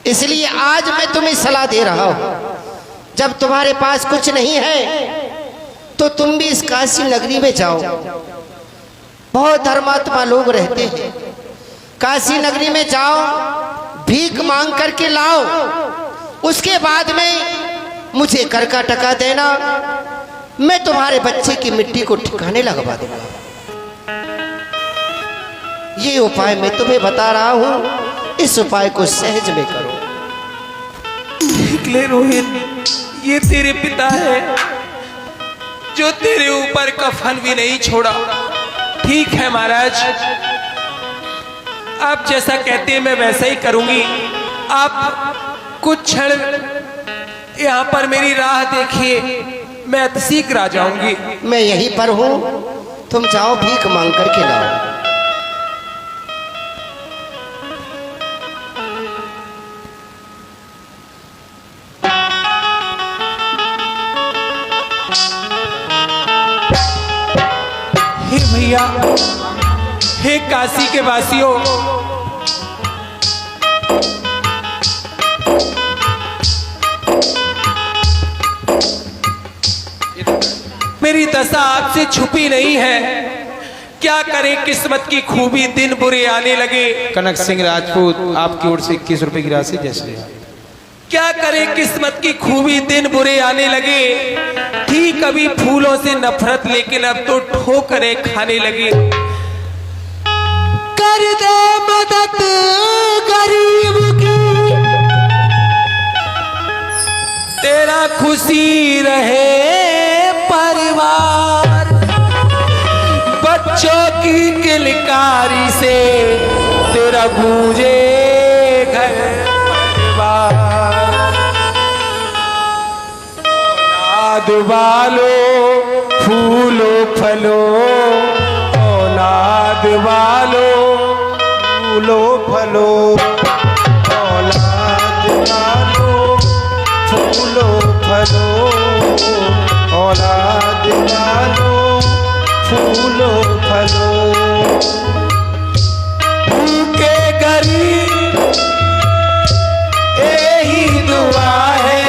इसलिए आज मैं तुम्हें सलाह दे रहा हूं। जब तुम्हारे पास कुछ नहीं है तो तुम भी इस काशी नगरी में जाओ, बहुत धर्मात्मा लोग रहते हैं। काशी नगरी में जाओ, भीख मांग करके लाओ, उसके बाद में मुझे कर का टका देना, मैं तुम्हारे बच्चे की मिट्टी को ठिकाने लगवा दूंगा। ये उपाय मैं तुम्हें बता रहा हूं, इस उपाय को सहज में करो। देख ले रोहित, ये तेरे पिता है जो तेरे ऊपर कफन भी नहीं छोड़ा। ठीक है महाराज, आप जैसा कहते हैं मैं वैसा ही करूंगी। आप कुछ क्षण यहाँ पर मेरी राह देखिए, मैं अतिशीघ्र आ जाऊंगी। मैं यहीं पर हूं, तुम जाओ भीख मांग करके लाओ। हे भैया, हे काशी के वासियों, मेरी दशा आपसे छुपी नहीं है। क्या करें, किस्मत की खूबी दिन बुरे आने लगे। कनक सिंह राजपूत आपकी ओर से 21 रुपए की राशि जैसे। क्या करें, किस्मत की खूबी दिन बुरे आने लगे। ठीक अभी फूलों से नफरत, लेकिन अब तो ठोकरें खाने लगे। कर दे मदद गरीब की, तेरा खुशी रहे परिवार। बच्चों की किलकारी से तेरा गूंजे घर परिवार। औलाद वालो फूलो फलो, औलाद वालो फूलो फलो, औलाद वालो फूलो फलो, औलाद वालो फूलो फलो। भूखे गरीब यही दुआ है,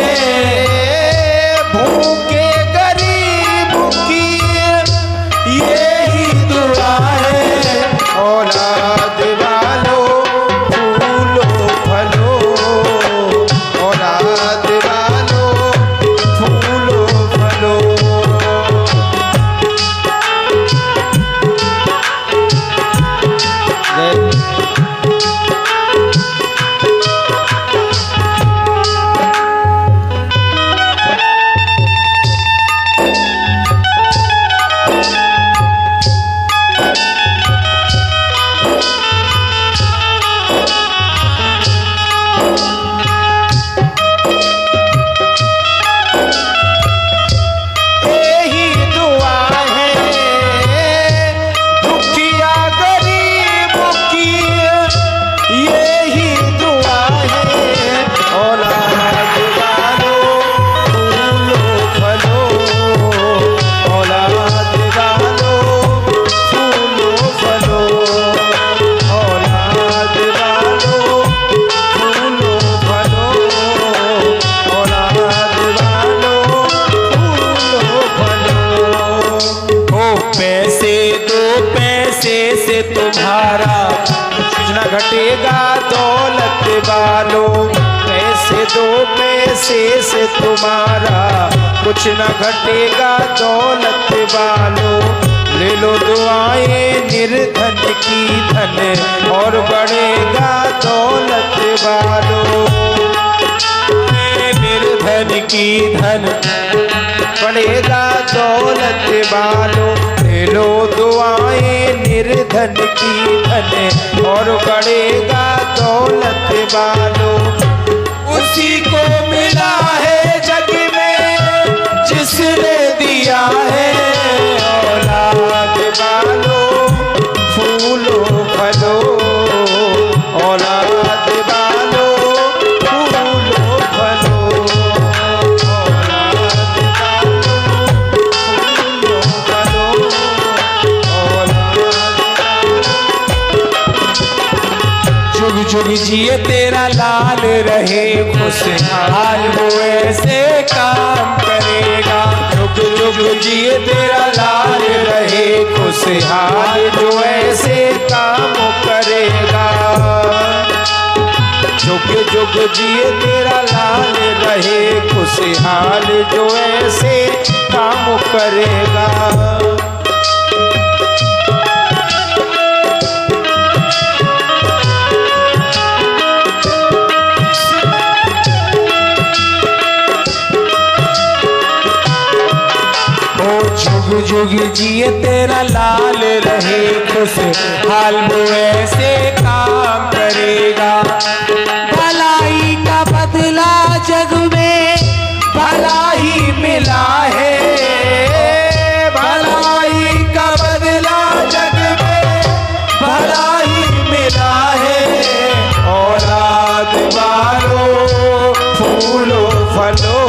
भूखे गरीब की यही दुआ है। औलाद वालो फूलो फलो, औलाद वालो फूलो फलो। तुम्हारा कुछ न घटेगा, दौलत बालो, पैसे दो पैसे से तुम्हारा कुछ न घटेगा दौलत बालो। ले लो दुआएं निर्धन की धन और बढ़ेगा दौलत बालो। निर्धन की धन बढ़ेगा दौलत बालो। ले लो दुआएं निर्धन की धन और बढ़ेगा दौलत बालो। उसी को मिला है जग में जिसने दिया है औलाद बालो, फूलो फलो औलाद बालो, फूलो फलो औलाद बालो, फूलो फलो औलाद बालो। जुग जुग जिए तेरा लाल रहे खुशहाल, वो ऐसे काम करेगा। जुग जुग जिए तेरा लाल रहे खुशहाल, जो ऐसे काम करेगा। जुग जुग जिए तेरा लाल रहे खुशहाल, जो ऐसे काम करेगा। जुग जुग जिए तेरा लाल रहे खुशहाल, वो ऐसे काम करेगा। भलाई का बदला जग में भला ही मिला है, भलाई का बदला जग में भला ही मिला है। औलाद बालो, फूलो फलो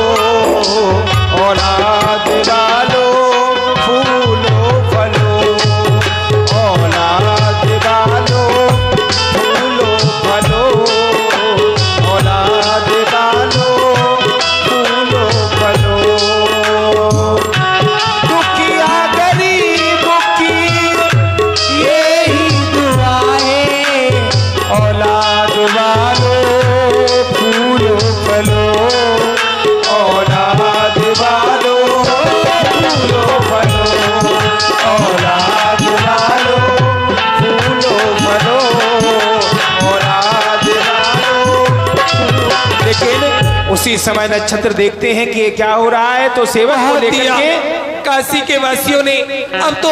औलाद बालो, फूलो फलो औलाद बालो, फूलो फलो औलाद बालो, फूलो फलो। दुखिया गरीब की यही दुआ है, औलाद बालो, फूलो फलो औलाद बालो, फूलो फलो औलाद बालो, फूलो फलो औलाद बालो। लेकिन उसी समय नक्षत्र देखते हैं कि ये क्या हो रहा है, तो सेवक को लेकर के काशी के वासियों ने अब तो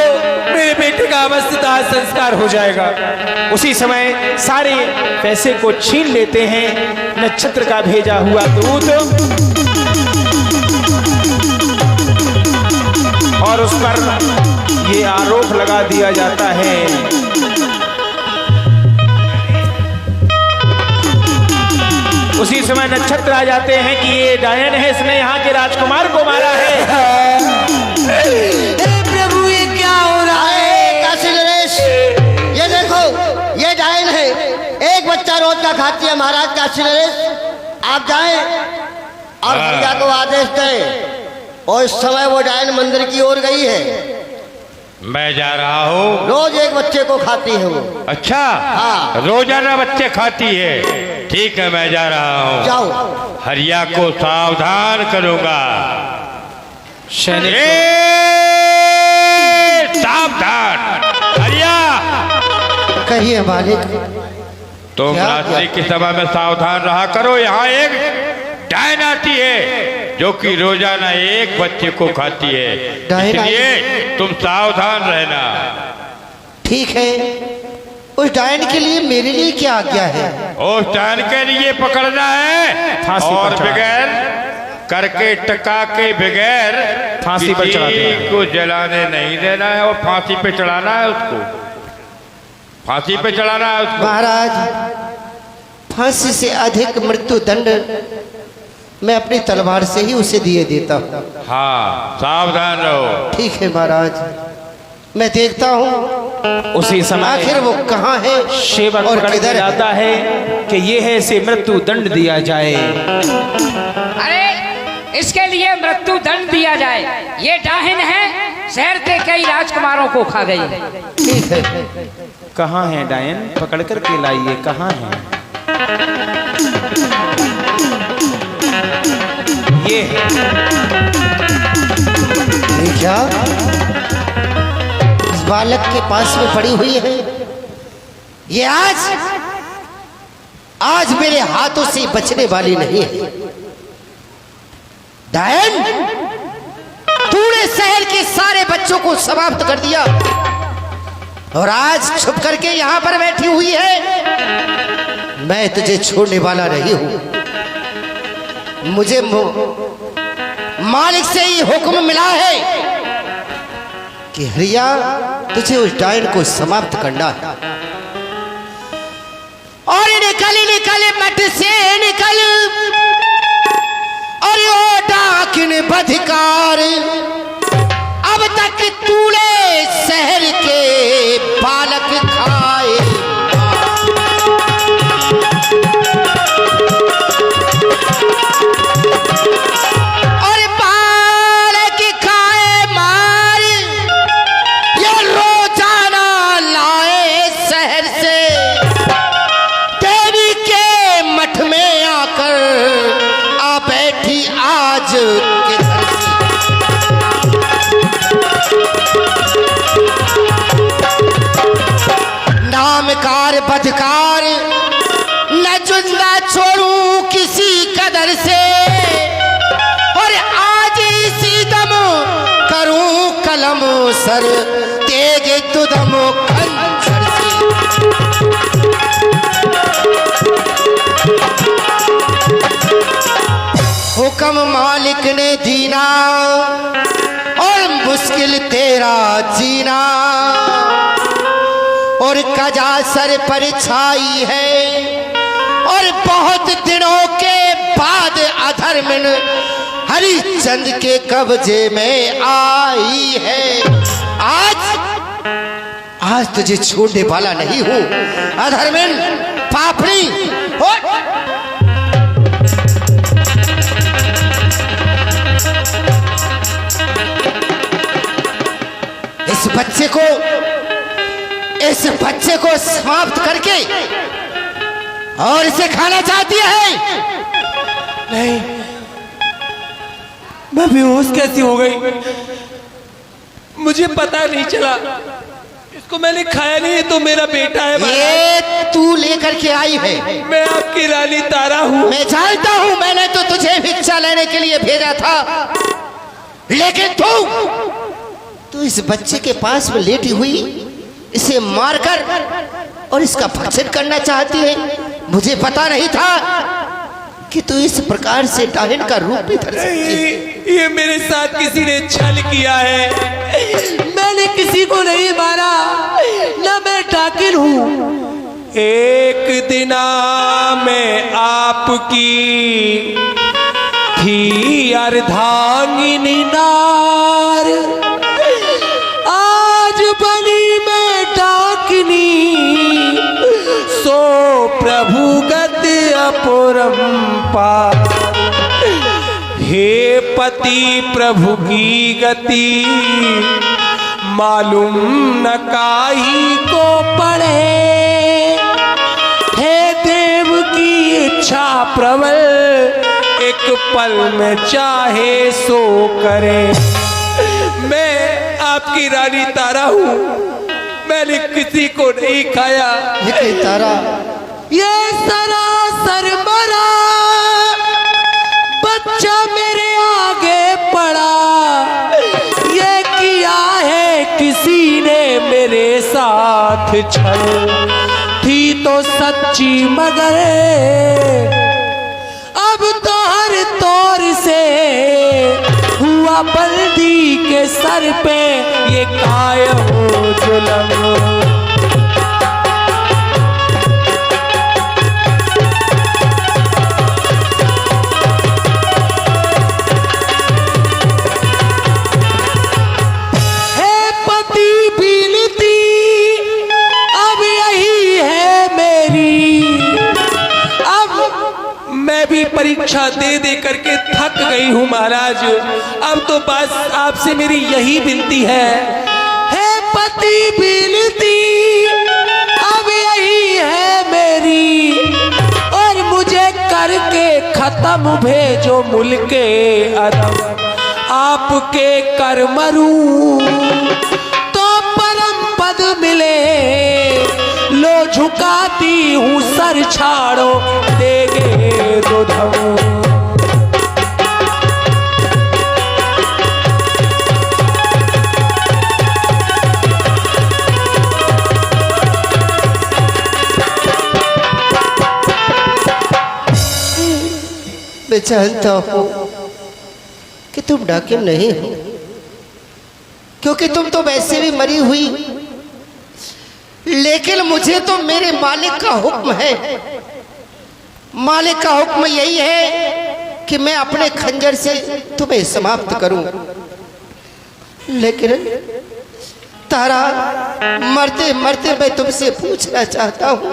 मेरे बेटे का अवस्था संस्कार हो जाएगा। उसी समय सारे पैसे को छीन लेते हैं। नक्षत्र का भेजा हुआ दूत और उस पर ये आरोप लगा दिया जाता है उसी समय नक्षत्र आ जाते हैं कि ये डायन है, इसने यहाँ के राजकुमार को मारा है। प्रभु ये क्या हो रहा है? काशी नरेश, ये देखो ये डायन है, एक बच्चा रोज का खाती है। महाराज काशी नरेश, आप जाएं और भैया को आदेश दें। और इस समय वो डायन मंदिर की ओर गई है। मैं जा रहा हूँ। रोज एक बच्चे को खाती है वो। अच्छा, हाँ। रोजाना बच्चे खाती है। ठीक है, मैं जा रहा हूँ। जाओ। हरिया को सावधान करूंगा। सावधान हरिया। कहिए मालिक। तुम रात्रि के समय में सावधान रहा करो। यहाँ एक डायन आती है जो कि रोजाना एक बच्चे को खाती है, इसलिए तुम सावधान रहना। ठीक है, उस डायन के लिए मेरे लिए क्या आज्ञा है? उस डायन के लिए पकड़ना है और बगैर करके टका के बगैर फांसी पर चढ़ा देना को जलाने नहीं देना है और फांसी पे चढ़ाना है उसको। फांसी पे चढ़ाना है उसको। महाराज, फांसी से अधिक मृत्यु दंड मैं अपनी तलवार से ही उसे दिए देता हूँ। हाँ, सावधान रहो। ठीक है महाराज, मैं देखता हूँ उसी समय आखिर वो कहाँ है। सेवक और पकड़ किधर जाता है कि ये है इसे मृत्यु दंड दिया जाए। अरे इसके लिए मृत्यु दंड दिया जाए। ये डाहिन है, शहर के कई राजकुमारों को खा गई है। ठीक है, कहाँ है डायन? पकड़ कर के लाइए। कहाँ है? ये क्या इस बालक के पास में पड़ी हुई है? ये आज मेरे हाथों से बचने वाली नहीं है। डायन, तूने शहर के सारे बच्चों को समाप्त कर दिया और आज छुप करके यहां पर बैठी हुई है। मैं तुझे छोड़ने वाला नहीं हूं। मुझे मालिक से ही हुक्म मिला है कि हरिया तुझे उस डायन को समाप्त करना है। और निकल मठ से निकल और ओ डाकिन बधिकार, अब तक तूने शहर के बालक खाए। और बालक खाए मार, ये रोजाना लाए शहर से देवी के मठ में आकर आ बैठी आज के घर से। नामकार बदकार न जुंदा छोड़ूं किसी कदर से, और आज इसी दम करूं कलम सर तेग तुदम खंजर से। हुक्म मालिक ने दीना और मुश्किल तेरा जीना, और कजा सर पर छाई है और बहुत दिनों के बाद अधर्मिन हरिश्चंद के कब्जे में आई है। आज तुझे छोड़ने वाला नहीं हूं अधर्मिन पापड़ी। इस बच्चे को समाप्त करके और इसे खाना चाहती है? नहीं, मैं बेहोश कैसी हो गई? मुझे पता नहीं चला। इसको मैंने खाया नहीं, तो मेरा बेटा है। ये तू लेकर के आई है? मैं आपकी रानी तारा हूँ। मैं जानता हूँ, मैंने तो तुझे भिक्षा लेने के लिए भेजा था, लेकिन तू इस बच्चे के पास में लेटी हुई इसे मारकर और इसका भक्षण करना चाहती है। मुझे पता नहीं था कि तू इस प्रकार से डायन का रूप भी धर सकती है। ये मेरे साथ किसी ने छल किया है। मैंने किसी को नहीं मारा, ना मैं डाकिन हूँ। एक दिना में आपकी थी अर्धांगिनी नार, आज बनी मैं डाकिनी, सो प्रभु गति अपरंपार। हे पति प्रभु की गति मालूम न काई को पड़े, हे देव की इच्छा प्रबल एक पल में चाहे सो करे। मैं आपकी रानी तारा हूँ, मैंने किसी को नहीं खाया। लेकिन तारा, ये सरासर मरा बच्चा मेरे आगे पड़ा, ये किया है किसी ने मेरे साथ छल, थी तो सच्ची मगर अब तो हर तौर से हुआ बल्दी के सर पे ये कायम जुल्म। परीक्षा दे दे करके थक गई हूँ महाराज। अब तो बस आपसे मेरी यही विनती है, हे पति विनती अब यही है मेरी, खत्म भेजो मुल्के अरब, आपके कर मरूं तो परम पद मिले। लो झुकाती हूँ सर छाड़ो देगे दो धम। मैं जानता हूं कि तुम डाकिम नहीं हो, क्योंकि तुम तो वैसे भी मरी हुई, लेकिन मुझे तो मेरे मालिक का हुक्म है। मालिक का हुक्म यही है कि मैं अपने खंजर से तुम्हें समाप्त करूं। लेकिन तारा, मरते मरते मैं तुमसे पूछना चाहता हूं,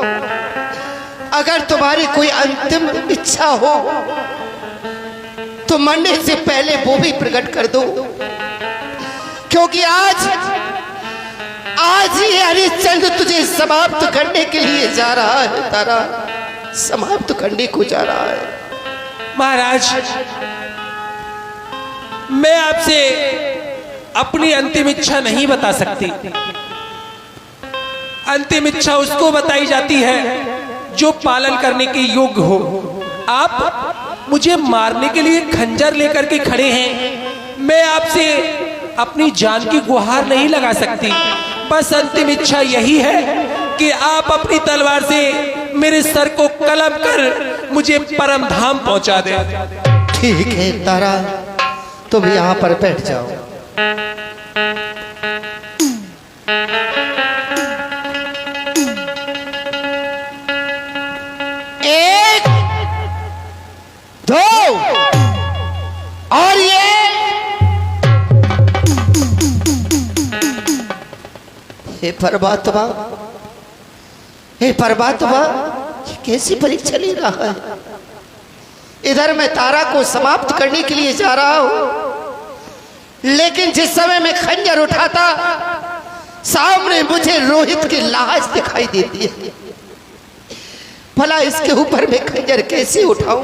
अगर तुम्हारी कोई अंतिम इच्छा हो तो मरने से पहले वो भी प्रकट कर दो, क्योंकि आज ये हरिश्चंद्र तुझे समाप्त करने के लिए जा रहा है। तारा, समाप्त करने को जा रहा है। महाराज, मैं आपसे अपनी अंतिम इच्छा नहीं बता सकती। अंतिम इच्छा उसको बताई जाती है जो पालन करने के योग्य हो। आप मुझे मारने के लिए खंजर लेकर के खड़े हैं, मैं आपसे अपनी जान की गुहार नहीं लगा सकती। बस अंतिम इच्छा यही है कि आप अपनी तलवार से मेरे सर को कलम कर मुझे परम धाम पहुंचा दें। ठीक है तारा, तुम यहाँ पर बैठ जाओ। एक, दो, और ये हे परमात्मा, हे परमात्मा, कैसी परीक्षा ले रहा है। इधर मैं तारा को समाप्त करने के लिए जा रहा हूं, लेकिन जिस समय मैं खंजर उठाता, सामने मुझे रोहित की लाश दिखाई देती है। भला इसके ऊपर मैं खंजर कैसे उठाऊं।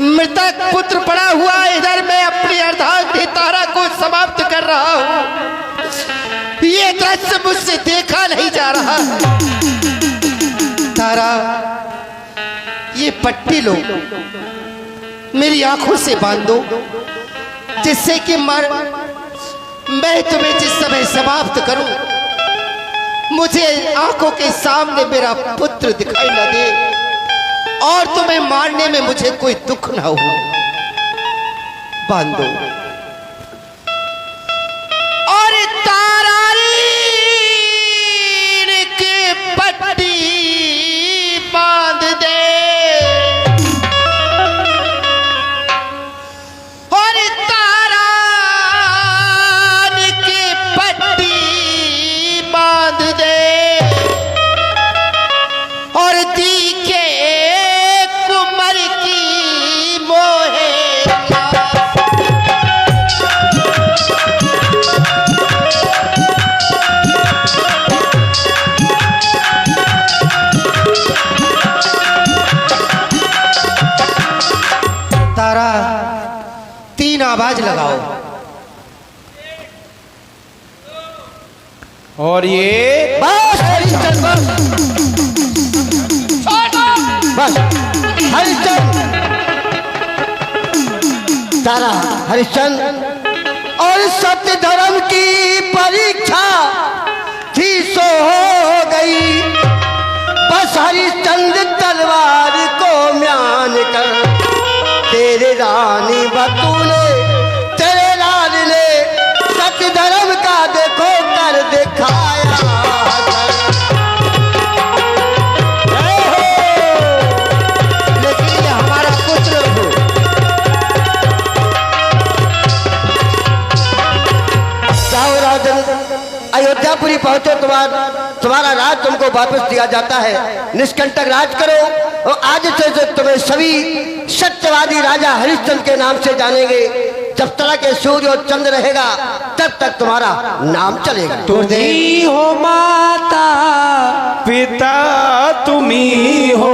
मृतक पुत्र पड़ा हुआ, इधर मैं अपनी अर्धांगिनी तारा को समाप्त कर रहा हूं। ये दृश्य मुझसे देखा नहीं जा रहा। तारा, ये पट्टी लो, मेरी आंखों से बांध दो, जिससे कि मैं तुम्हें जिस समय समाप्त करूं, मुझे आंखों के सामने मेरा पुत्र दिखाई न दे और तुम्हें मारने में मुझे कोई दुख ना हो। बांध दो। और तारारी के पट्टी बांध दे, और तारा के पट्टी बांध दे, और दी के कुमर की मोहे तारा, 3 आवाज लगाओ। और ये बस हरिश्चंद्र, बस हरिश्चंद्र, तारा, हरिश्चंद्र, और सत्य धर्म की परीक्षा थी सो हो गई। बस हरिश्चंद्र तलवार को म्यान कर, तेरे रानी बतूले, तेरे लाल ने सत्य धर्म का देखो कर दिखाया। लेकिन ये हमारा पुत्र हो। जाओ राजन, अयोध्यापुरी पहुंचो, तुम्हारा राज तुमको वापस दिया जाता है। निष्कंटक राज करो, और आज से जो तुम्हें सभी सत्यवादी राजा हरिश्चंद्र के नाम से जानेंगे। जब तक के सूर्य और चंद्र रहेगा, तब तक तुम्हारा नाम चलेगा। तुम ही हो माता, पिता तुम्ही हो,